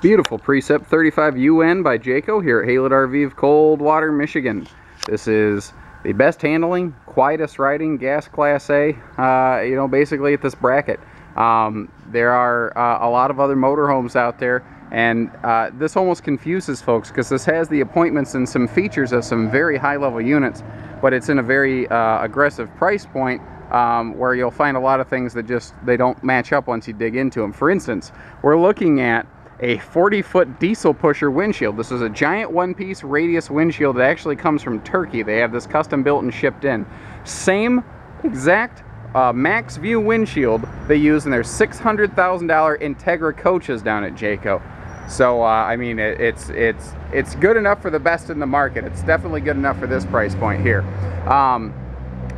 Beautiful Precep 35 UN by Jayco here at Haylett RV of Coldwater, Michigan. This is the best handling, quietest riding gas class A, basically at this bracket. There are a lot of other motorhomes out there, and this almost confuses folks because this has the appointments and some features of some very high level units, but it's in a very aggressive price point where you'll find a lot of things that they don't match up once you dig into them. For instance, we're looking at a 40-foot diesel pusher windshield. This is a giant one-piece radius windshield that actually comes from Turkey. They have this custom built and shipped in. Same exact max view windshield they use in their $600,000 Integra coaches down at Jayco. So I mean, it's good enough for the best in the market. It's definitely good enough for this price point here.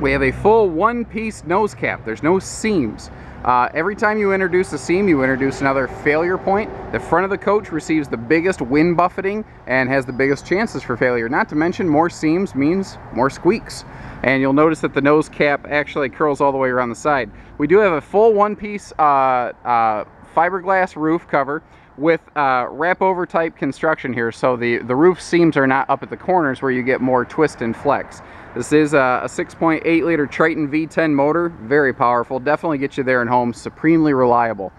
We have a full one-piece nose cap. There's no seams. Every time you introduce a seam, you introduce another failure point. The front of the coach receives the biggest wind buffeting and has the biggest chances for failure. Not to mention, more seams means more squeaks. And you'll notice that the nose cap actually curls all the way around the side. We do have a full one-piece fiberglass roof cover with wrap-over type construction here, so the roof seams are not up at the corners where you get more twist and flex. This is a 6.8 liter Triton V10 motor, very powerful, definitely get you there and home, supremely reliable.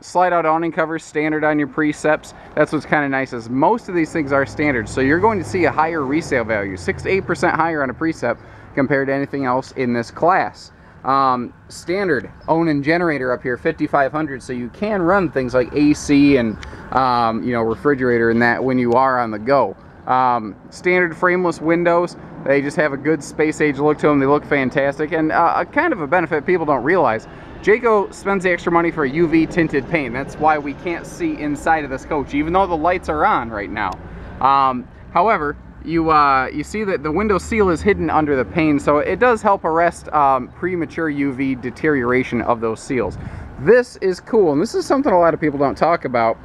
Slide out awning covers, standard on your Preceps. That's what's kind of nice, is most of these things are standard, so you're going to see a higher resale value, 6 to 8% higher on a Precep compared to anything else in this class. Standard Onan generator up here, 5500, so you can run things like AC and refrigerator and that when you are on the go. Standard frameless windows, they just have a good space age look to them. They look fantastic, and kind of a benefit people don't realize, Jayco spends the extra money for a UV tinted paint. That's why we can't see inside of this coach, even though the lights are on right now. However, you see that the window seal is hidden under the pane, so it does help arrest premature UV deterioration of those seals. This is cool, and this is something a lot of people don't talk about,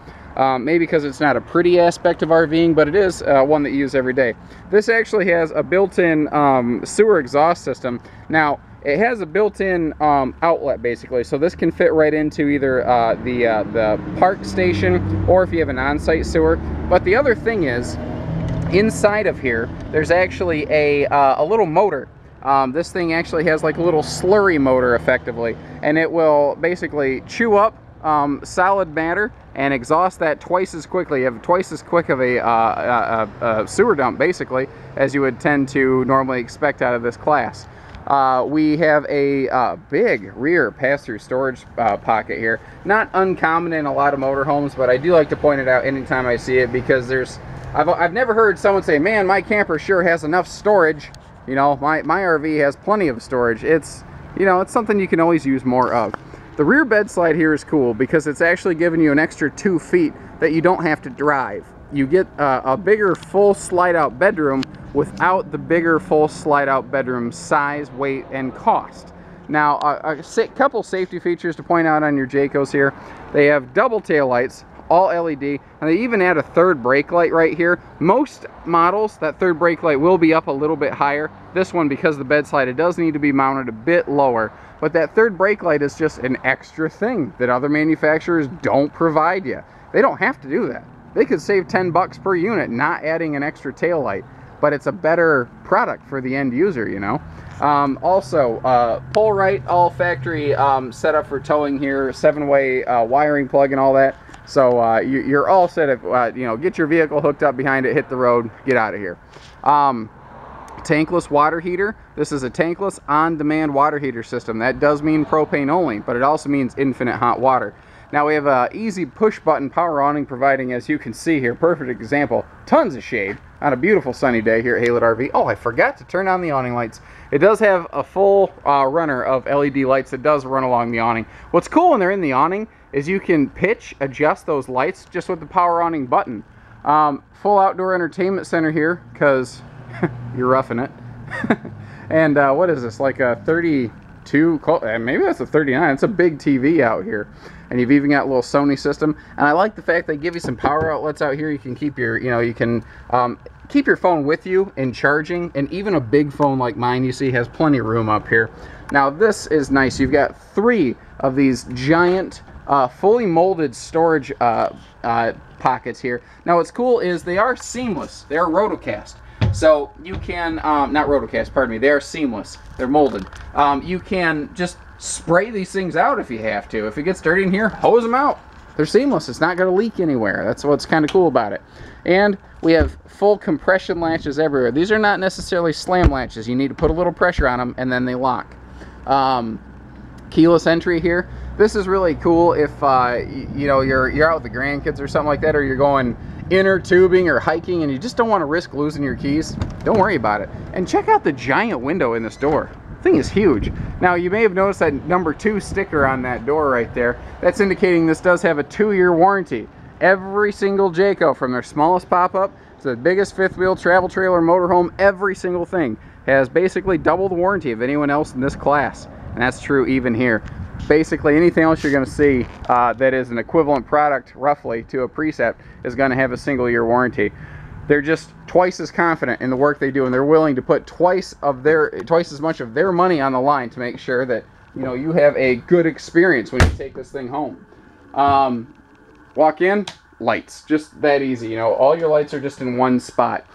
maybe because it's not a pretty aspect of RVing, but it is one that you use every day. This actually has a built-in sewer exhaust system. Now, it has a built-in outlet, basically, so this can fit right into either the park station or if you have an on-site sewer. But the other thing is, inside of here, there's actually a little motor. This thing actually has like a little slurry motor, effectively, and it will basically chew up solid matter and exhaust that twice as quickly. You have twice as quick of a sewer dump, basically, as you would tend to normally expect out of this class. We have a big rear pass-through storage pocket here. Not uncommon in a lot of motorhomes, but I do like to point it out anytime I see it, because I've never heard someone say, man, my camper sure has enough storage. You know, my RV has plenty of storage. It's something you can always use more of. The rear bed slide here is cool because it's actually giving you an extra 2 feet that you don't have to drive. You get a bigger full slide out bedroom without the bigger full slide out bedroom size, weight, and cost. Now, a couple safety features to point out on your Jaycos here. They have double tail lights, all LED, and they even add a third brake light right here. Most models, that third brake light will be up a little bit higher. This one, because of the bed slide, it does need to be mounted a bit lower. But that third brake light is just an extra thing that other manufacturers don't provide you. They don't have to do that. They could save 10 bucks per unit not adding an extra tail light, but it's a better product for the end user, you know. Also, pull right, all factory setup for towing here, 7-way wiring plug and all that. So you're all set up, get your vehicle hooked up behind it, hit the road, get out of here. Tankless water heater. This is a tankless on-demand water heater system. That does mean propane only, but it also means infinite hot water. Now we have a easy push button power awning, providing, as you can see here, perfect example, tons of shade on a beautiful sunny day here at Haylett RV. Oh, I forgot to turn on the awning lights. It does have a full runner of LED lights that does run along the awning. What's cool when they're in the awning is you can pitch adjust those lights just with the power awning button. Full outdoor entertainment center here, because you're roughing it. And what is this, like a 32, maybe that's a 39. It's a big TV out here, and you've even got a little Sony system. And I like the fact they give you some power outlets out here. You can keep your keep your phone with you in charging, and even a big phone like mine, you see, has plenty of room up here. Now this is nice. You've got 3 of these giant fully molded storage pockets here. Now what's cool is they are seamless. They are rotocast. So you can, not rotocast, pardon me, they are seamless. They're molded. You can just spray these things out if you have to. If it gets dirty in here, hose them out. They're seamless. It's not going to leak anywhere. That's what's kind of cool about it. And we have full compression latches everywhere. These are not necessarily slam latches. You need to put a little pressure on them and then they lock. Keyless entry here. This is really cool if you know, you're out with the grandkids or something like that, or you're going inner tubing or hiking and you just don't want to risk losing your keys. Don't worry about it. And check out the giant window in this door. The thing is huge. Now you may have noticed that number 2 sticker on that door right there. That's indicating this does have a 2-year warranty. Every single Jayco, from their smallest pop-up to the biggest fifth wheel travel trailer motorhome, every single thing has basically double the warranty of anyone else in this class. And that's true even here. Basically anything else you're going to see that is an equivalent product roughly to a Precept is going to have a single-year warranty. They're just twice as confident in the work they do, and they're willing to put twice as much of their money on the line to make sure that, you know, you have a good experience when you take this thing home. Walk in, lights, just that easy. You know, all your lights are just in one spot.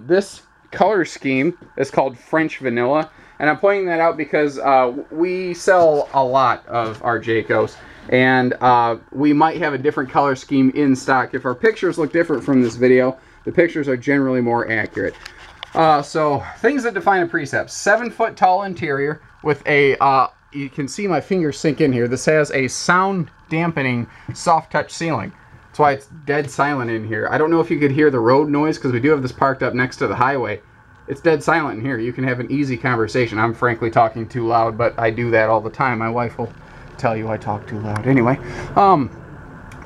This color scheme is called French Vanilla. And I'm pointing that out because we sell a lot of our Jaycos, and we might have a different color scheme in stock. If our pictures look different from this video, the pictures are generally more accurate. So things that define a Precept: 7-foot tall interior with a, you can see my fingers sink in here. This has a sound dampening soft touch ceiling. That's why it's dead silent in here. I don't know if you could hear the road noise because we do have this parked up next to the highway. It's dead silent in here. You can have an easy conversation. I'm frankly talking too loud, but I do that all the time. My wife will tell you I talk too loud. Anyway,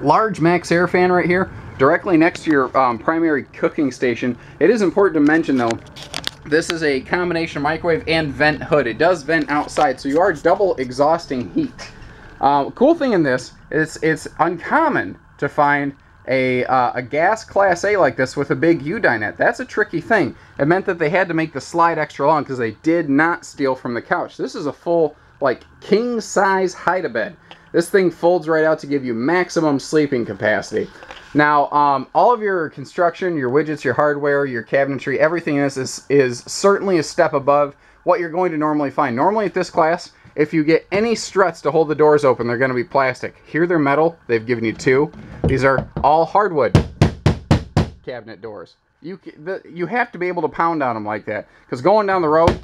large MaxxAir fan right here, directly next to your primary cooking station. It is important to mention though, this is a combination microwave and vent hood. It does vent outside, so you are double exhausting heat. Cool thing in this is it's uncommon to find a gas Class A like this with a big U-dinette. That's a tricky thing. It meant that they had to make the slide extra long because they did not steal from the couch. This is a full, like, king-size hide-a-bed. This thing folds right out to give you maximum sleeping capacity. Now, all of your construction, your widgets, your hardware, your cabinetry, everything in this is certainly a step above what you're going to normally find. Normally at this class, if you get any struts to hold the doors open, they're going to be plastic. Here they're metal. They've given you 2. These are all hardwood cabinet doors. You have to be able to pound on them like that, because going down the road,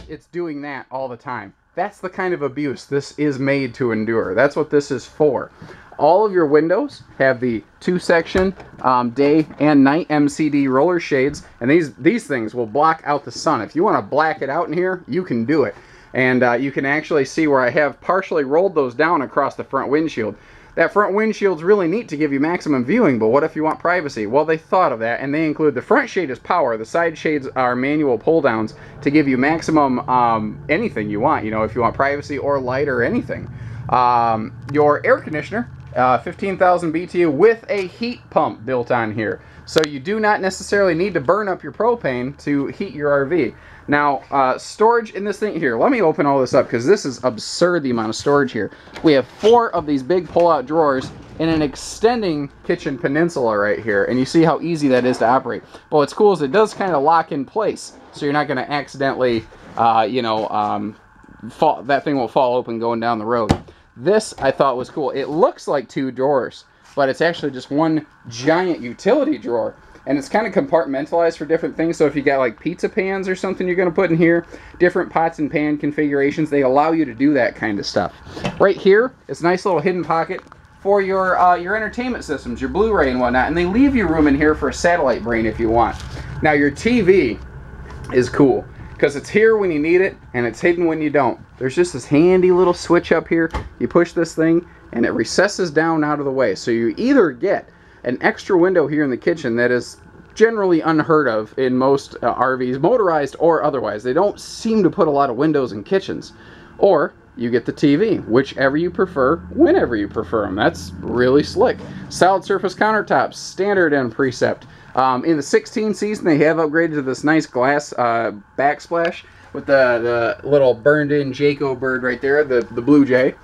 it's doing that all the time. That's the kind of abuse this is made to endure. That's what this is for. All of your windows have the 2-section day and night MCD roller shades, and these things will block out the sun. If you want to black it out in here, you can do it. And you can actually see where I have partially rolled those down across the front windshield. That front windshield's really neat to give you maximum viewing, but what if you want privacy? Well, they thought of that, and they include the front shade is power. The side shades are manual pull-downs to give you maximum anything you want, you know, if you want privacy or light or anything. Your air conditioner, 15,000 BTU with a heat pump built on here. So you do not necessarily need to burn up your propane to heat your RV. Now, storage in this thing here, let me open all this up because this is absurd, the amount of storage here. We have 4 of these big pull-out drawers and an extending kitchen peninsula right here, and you see how easy that is to operate. But what's cool is it does kind of lock in place, so you're not going to accidentally, that thing won't fall open going down the road. This I thought was cool. It looks like 2 drawers, but it's actually just one giant utility drawer. And it's kind of compartmentalized for different things. So if you got like pizza pans or something you're going to put in here, different pots and pan configurations, they allow you to do that kind of stuff. Right here, it's a nice little hidden pocket for your entertainment systems, your Blu-ray and whatnot. And they leave you room in here for a satellite brain if you want. Now your TV is cool because it's here when you need it and it's hidden when you don't. There's just this handy little switch up here. You push this thing and it recesses down out of the way. So you either get an extra window here in the kitchen that is generally unheard of in most RVs, motorized or otherwise. They don't seem to put a lot of windows in kitchens. Or you get the TV, whichever you prefer, whenever you prefer them. That's really slick. Solid surface countertops, standard in Precept. In the 16 season, they have upgraded to this nice glass backsplash with the little burned-in Jayco bird right there, the Blue Jay.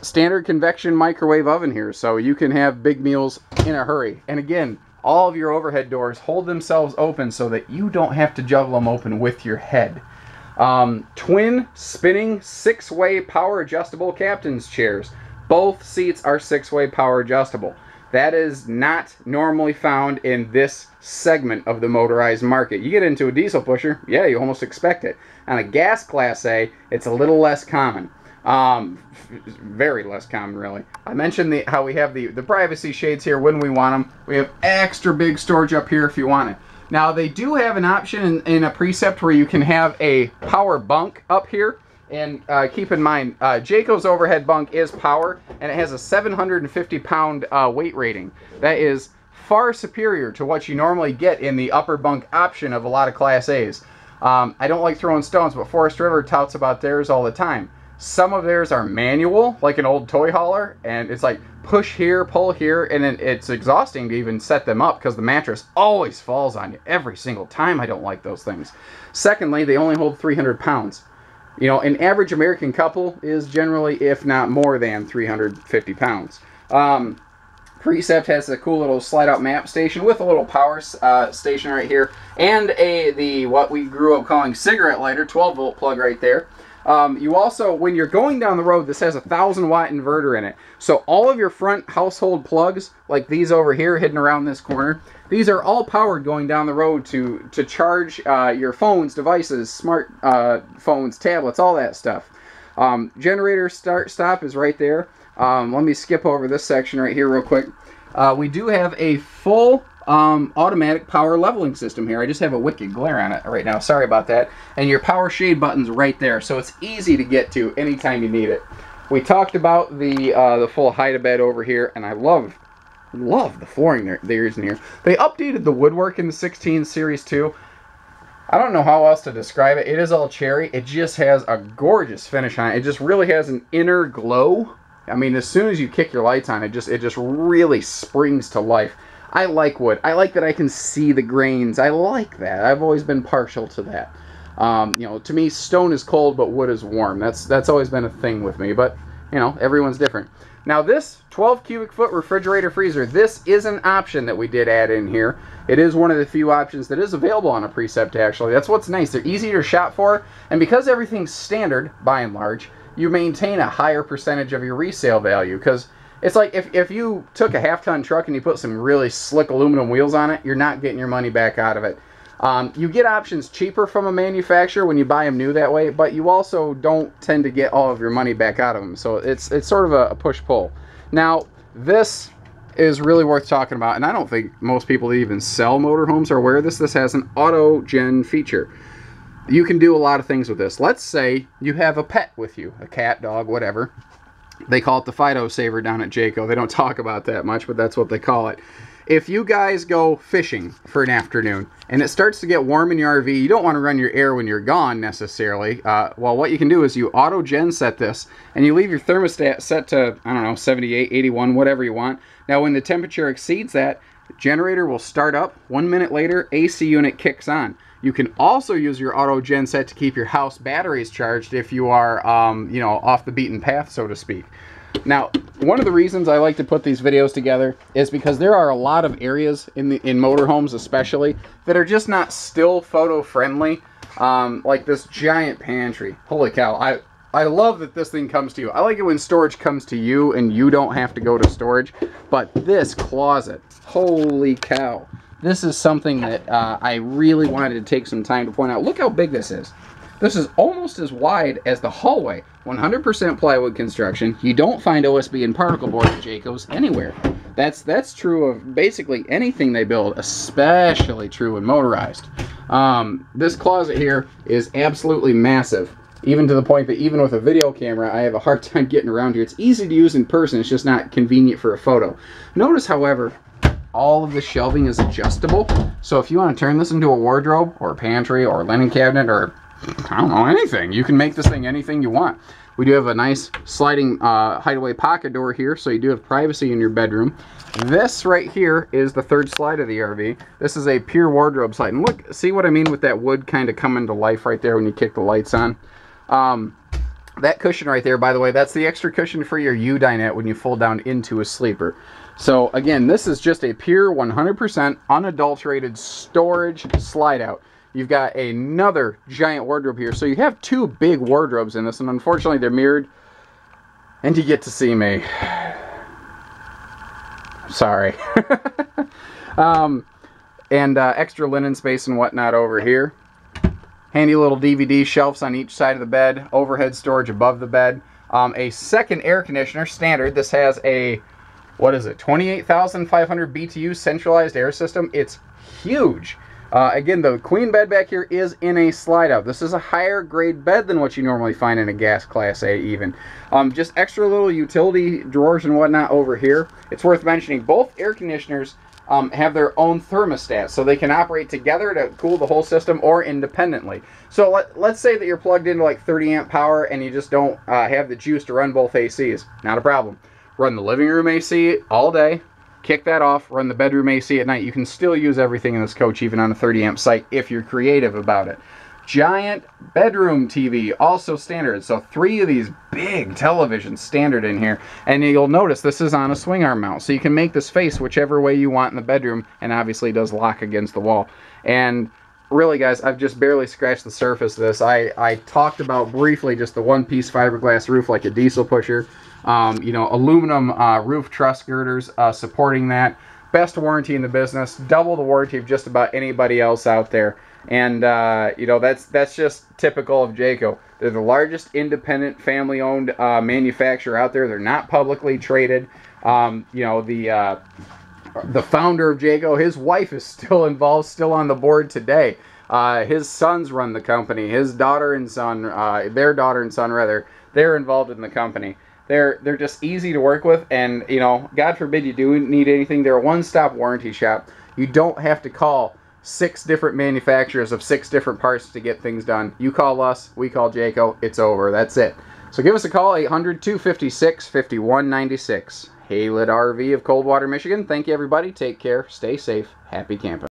Standard convection microwave oven here, so you can have big meals in a hurry. And again, all of your overhead doors hold themselves open so that you don't have to juggle them open with your head. Twin spinning 6-way power adjustable captain's chairs. Both seats are 6-way power adjustable. That is not normally found in this segment of the motorized market. You get into a diesel pusher, yeah, you almost expect it. On a gas Class A, it's a little less common. Very less common, really. I mentioned how we have the privacy shades here when we want them. We have extra big storage up here if you want it. Now, they do have an option in a Precept where you can have a power bunk up here. And keep in mind, Jayco's overhead bunk is power, and it has a 750-pound weight rating. That is far superior to what you normally get in the upper bunk option of a lot of Class A's. I don't like throwing stones, but Forest River touts about theirs all the time. Some of theirs are manual, like an old toy hauler, and it's like push here, pull here, and then it's exhausting to even set them up because the mattress always falls on you every single time. I don't like those things. Secondly, they only hold 300 pounds. You know, an average American couple is generally, if not more than, 350 pounds. Precept has a cool little slide-out map station with a little power station right here, and what we grew up calling cigarette lighter, 12-volt plug right there. You also, when you're going down the road, this has a 1,000-watt inverter in it. So all of your front household plugs, like these over here hidden around this corner, these are all powered going down the road to charge your phones, devices, smart phones, tablets, all that stuff. Generator stop is right there. Let me skip over this section right here real quick. We do have a full automatic power leveling system here. I just have a wicked glare on it right now. Sorry about that. And your power shade button's right there, so it's easy to get to anytime you need it. We talked about the full hide-a-bed over here, and I love the flooring there is in here. They updated the woodwork in the 16 Series 2. I don't know how else to describe it. It is all cherry. It just has a gorgeous finish on it. It just really has an inner glow. I mean, as soon as you kick your lights on, it just really springs to life. I like wood. I like that I can see the grains. I like that. I've always been partial to that. You know, to me, stone is cold, but wood is warm. That's always been a thing with me. But you know, everyone's different. Now, this 12 cubic foot refrigerator freezer, this is an option that we did add in here. It is one of the few options that is available on a Precept, actually. That's what's nice. They're easy to shop for, and because everything's standard, by and large, you maintain a higher percentage of your resale value. Because it's like if you took a half-ton truck and you put some really slick aluminum wheels on it, you're not getting your money back out of it. You get options cheaper from a manufacturer when you buy them new that way, but you also don't tend to get all of your money back out of them. So it's sort of a push-pull. Now, this is really worth talking about, and I don't think most people that even sell motorhomes are aware of this. This has an auto-gen feature. You can do a lot of things with this. Let's say you have a pet with you, a cat, dog, whatever. They call it the Fido Saver down at Jayco. They don't talk about that much, but that's what they call it. If you guys go fishing for an afternoon and it starts to get warm in your RV, you don't want to run your air when you're gone necessarily. Well, what you can do is you auto-gen set this and you leave your thermostat set to, I don't know, 78, 81, whatever you want. Now, when the temperature exceeds that, the generator will start up. 1 minute later, AC unit kicks on. You can also use your auto-gen set to keep your house batteries charged if you are, you know, off the beaten path, so to speak. Now, one of the reasons I like to put these videos together is because there are a lot of areas in motorhomes especially that are just not still photo friendly, like this giant pantry. Holy cow, I love that this thing comes to you. I like it when storage comes to you and you don't have to go to storage, but this closet, holy cow. This is something that I really wanted to take some time to point out. Look how big this is. This is almost as wide as the hallway. 100% plywood construction. You don't find OSB and particle board at Jayco's anywhere. That's true of basically anything they build, especially true in motorized. This closet here is absolutely massive, even to the point that even with a video camera, I have a hard time getting around here. It's easy to use in person, it's just not convenient for a photo. Notice, however, all of the shelving is adjustable. So if you want to turn this into a wardrobe or a pantry or a linen cabinet or I don't know, anything. You can make this thing anything you want. We do have a nice sliding hideaway pocket door here, so you do have privacy in your bedroom. This right here is the third slide of the RV. This is a pure wardrobe slide. And look, see what I mean with that wood kind of coming to life right there when you kick the lights on? That cushion right there, by the way, that's the extra cushion for your U-dinette when you fold down into a sleeper. So again, this is just a pure 100% unadulterated storage slide out. You've got another giant wardrobe here. So you have two big wardrobes in this, and unfortunately they're mirrored. And you get to see me. Sorry. Extra linen space and whatnot over here. Handy little DVD shelves on each side of the bed. Overhead storage above the bed. A second air conditioner, standard. This has a, what is it, 28,500 BTU centralized air system. It's huge. Again, the queen bed back here is in a slide out. This is a higher grade bed than what you normally find in a gas class A even. Just extra little utility drawers and whatnot over here. It's worth mentioning both air conditioners have their own thermostat, so they can operate together to cool the whole system or independently. So let's say that you're plugged into like 30 amp power and you just don't have the juice to run both ACs. Not a problem. Run the living room AC all day, kick that off, run the bedroom AC at night. You can still use everything in this coach even on a 30 amp site if you're creative about it. Giant bedroom TV, also standard. So 3 of these big televisions standard in here. And you'll notice this is on a swing arm mount. So you can make this face whichever way you want in the bedroom, and obviously it does lock against the wall. And really, guys, I've just barely scratched the surface of this. I talked about briefly just the one-piece fiberglass roof like a diesel pusher. You know, aluminum roof truss girders supporting that. Best warranty in the business. Double the warranty of just about anybody else out there. And, you know, that's just typical of Jayco. They're the largest independent family-owned manufacturer out there. They're not publicly traded. You know, the founder of Jayco, his wife is still involved, still on the board today. His sons run the company. His daughter and son, their daughter and son rather, they're involved in the company. They're just easy to work with, and, you know, God forbid you do need anything, they're a one-stop warranty shop. You don't have to call 6 different manufacturers of 6 different parts to get things done. You call us, we call Jayco, it's over. That's it. So give us a call, 800-256-5196. Haylett RV of Coldwater, Michigan. Thank you, everybody. Take care. Stay safe. Happy camping.